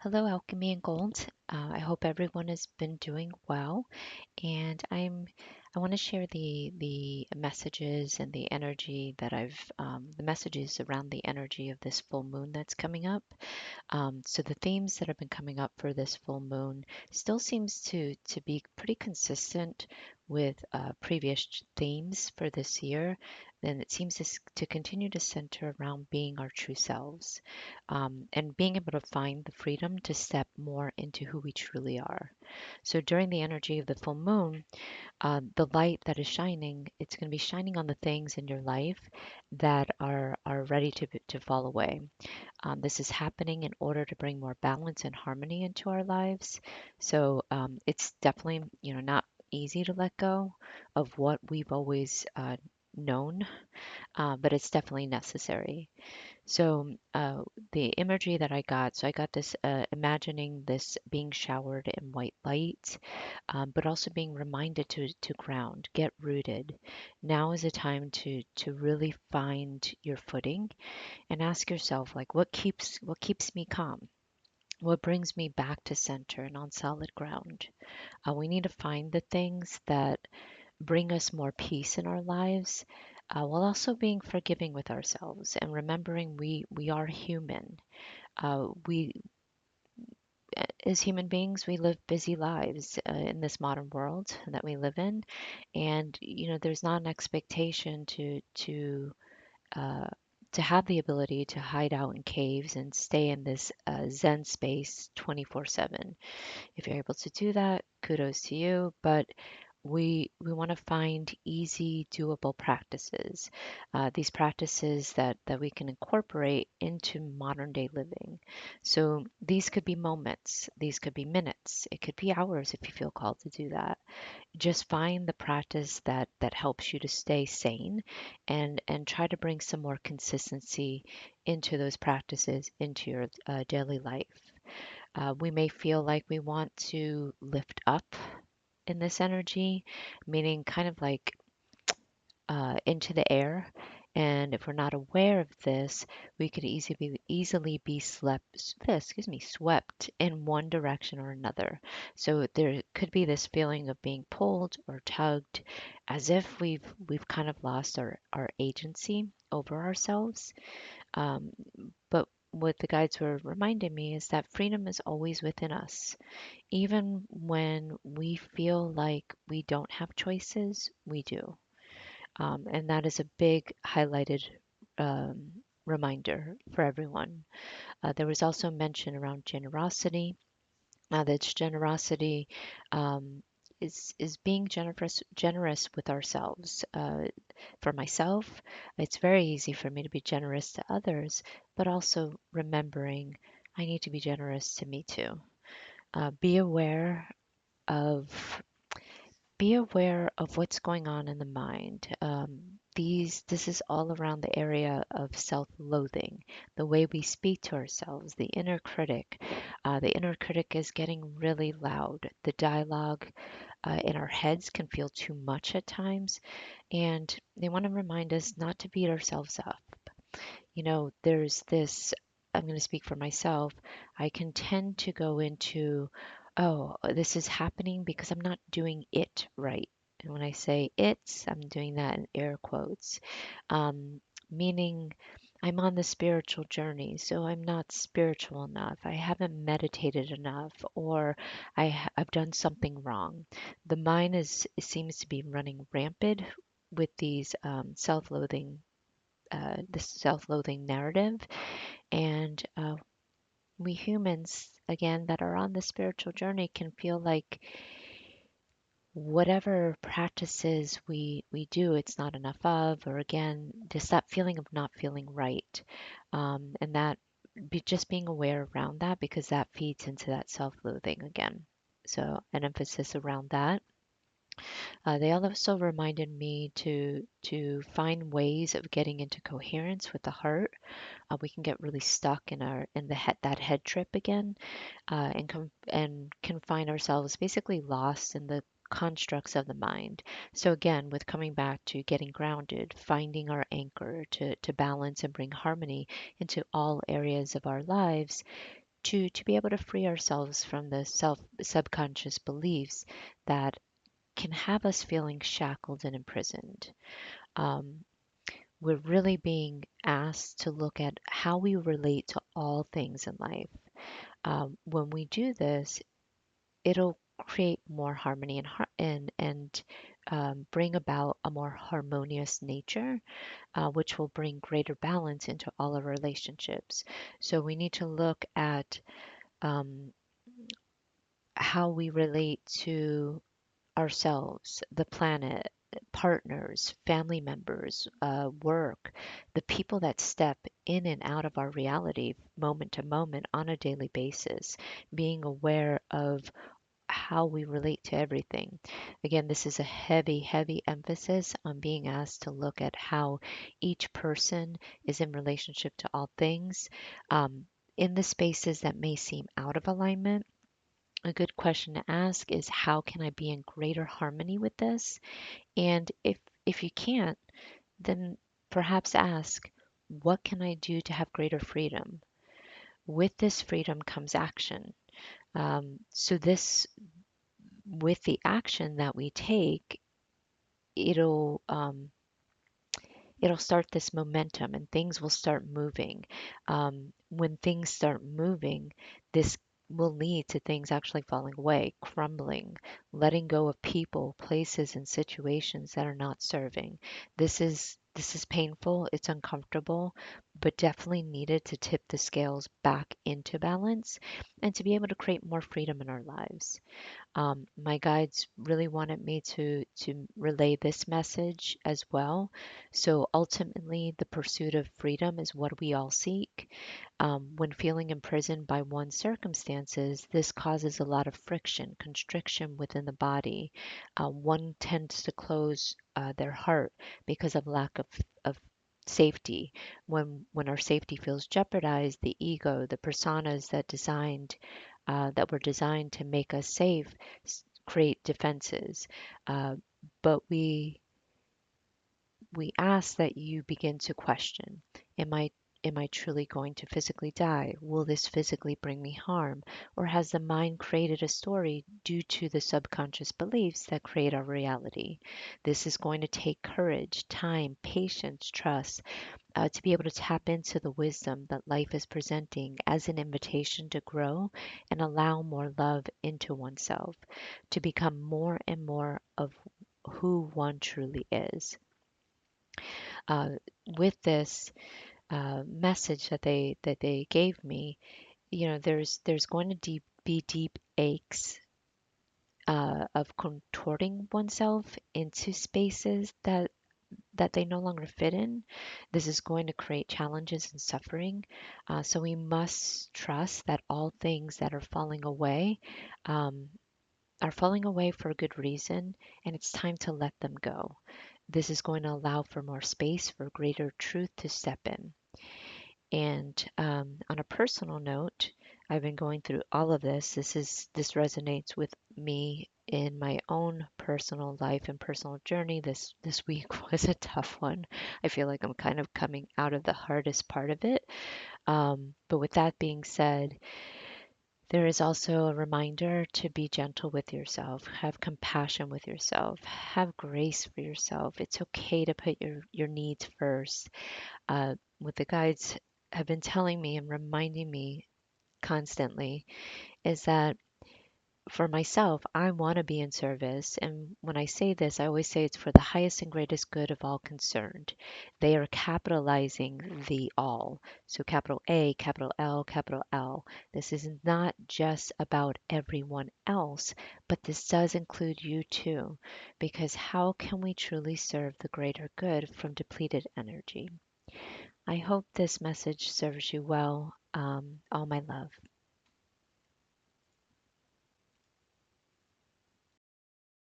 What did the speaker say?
Hello, Alchemy and Gold. I hope everyone has been doing well, and I want to share the messages and the energy that the messages around the energy of this full moon that's coming up. So the themes that have been coming up for this full moon still seems to be pretty consistent with previous themes for this year. And it seems to continue to center around being our true selves, and being able to find the freedom to step more into who we truly are. So during the energy of the full moon, the light that is shining, it's going to be shining on the things in your life that are ready to fall away. This is happening in order to bring more balance and harmony into our lives. So it's definitely, not easy to let go of what we've always known, but it's definitely necessary. So the imagery that I got, so I got this imagining this being showered in white light, but also being reminded to ground, get rooted. Now is a time to really find your footing and ask yourself, like, what keeps me calm? What brings me back to center and on solid ground? We need to find the things that bring us more peace in our lives, while also being forgiving with ourselves and remembering we are human. We as human beings, we live busy lives in this modern world that we live in, and there's not an expectation uh, to have the ability to hide out in caves and stay in this Zen space 24/7. If you're able to do that, kudos to you. But we want to find easy, doable practices. These practices that we can incorporate into modern day living. So these could be moments, these could be minutes, it could be hours if you feel called to do that. Just find the practice that helps you to stay sane, and try to bring some more consistency into those practices into your daily life. We may feel like we want to lift up in this energy, meaning kind of like into the air. And if we're not aware of this, we could easily be swept in one direction or another. So there could be this feeling of being pulled or tugged, as if we've kind of lost our agency over ourselves. Um, but what the guides were reminding me is that freedom is always within us. Even when we feel like we don't have choices, we do. And that is a big highlighted um, reminder for everyone. There was also mention around generosity. That's generosity, um, is being generous with ourselves. For myself, it's very easy for me to be generous to others, but also remembering I need to be generous to me too. Be aware of what's going on in the mind. This is all around the area of self-loathing, the way we speak to ourselves, the inner critic. The inner critic is getting really loud. The dialogue in our heads can feel too much at times, and they want to remind us not to beat ourselves up. There's this, I'm going to speak for myself. I can tend to go into, oh, this is happening because I'm not doing it right. And when I say it's, I'm doing that in air quotes, um, meaning I'm on the spiritual journey, so I'm not spiritual enough. I haven't meditated enough, or I've done something wrong. The mind seems to be running rampant with these self-loathing this self-loathing narrative, and we humans, again, that are on the spiritual journey can feel like whatever practices we do, it's not enough of, or again, just that feeling of not feeling right, and that just being aware around that, because that feeds into that self-loathing again. So an emphasis around that. They also reminded me to find ways of getting into coherence with the heart. We can get really stuck in the head trip again, and can find ourselves basically lost in the constructs of the mind. So again, with coming back to getting grounded, finding our anchor to balance and bring harmony into all areas of our lives, to be able to free ourselves from the subconscious beliefs that can have us feeling shackled and imprisoned. Um, we're really being asked to look at how we relate to all things in life. When we do this, it'll create more harmony and bring about a more harmonious nature, which will bring greater balance into all our relationships. So we need to look at um, how we relate to ourselves, the planet, partners, family members, work, the people that step in and out of our reality moment to moment on a daily basis, being aware of how we relate to everything. Again, this is a heavy, heavy emphasis on being asked to look at how each person is in relationship to all things. Um, in the spaces that may seem out of alignment, a good question to ask is how can I be in greater harmony with this? And if you can't, then perhaps ask, what can I do to have greater freedom? With this freedom comes action. So this with the action that we take, it'll it'll start this momentum and things will start moving. When things start moving, this will lead to things actually falling away, crumbling, letting go of people, places, and situations that are not serving. This is painful, it's uncomfortable, but definitely needed to tip the scales back into balance and to be able to create more freedom in our lives. My guides really wanted me to relay this message as well. So ultimately, the pursuit of freedom is what we all seek. When feeling imprisoned by one's circumstances, this causes a lot of friction, constriction within the body. One tends to close their heart because of lack of safety. When our safety feels jeopardized, the ego, the personas that were designed to make us safe create defenses. Uh, but we ask that you begin to question, am I truly going to physically die? Will this physically bring me harm? Or has the mind created a story due to the subconscious beliefs that create our reality? This is going to take courage, time, patience, trust, to be able to tap into the wisdom that life is presenting as an invitation to grow and allow more love into oneself, to become more and more of who one truly is. Uh, with this message that they gave me, there's going to be deep aches of contorting oneself into spaces that they no longer fit in. This is going to create challenges and suffering. So we must trust that all things that um, are falling away for a good reason, and it's time to let them go. This is going to allow for more space for greater truth to step in. And on a personal note, I've been going through all of this. This resonates with me in my own personal life and personal journey. This week was a tough one. I feel like I'm kind of coming out of the hardest part of it. But with that being said, there is also a reminder to be gentle with yourself, have compassion with yourself, have grace for yourself. It's okay to put your needs first. What the guides have been telling me and reminding me constantly is that for myself, I want to be in service. And when I say this, I always say it's for the highest and greatest good of all concerned. They are capitalizing the all. So capital A, capital L, capital L. This is not just about everyone else, but this does include you too. Because how can we truly serve the greater good from depleted energy? I hope this message serves you well. All my love.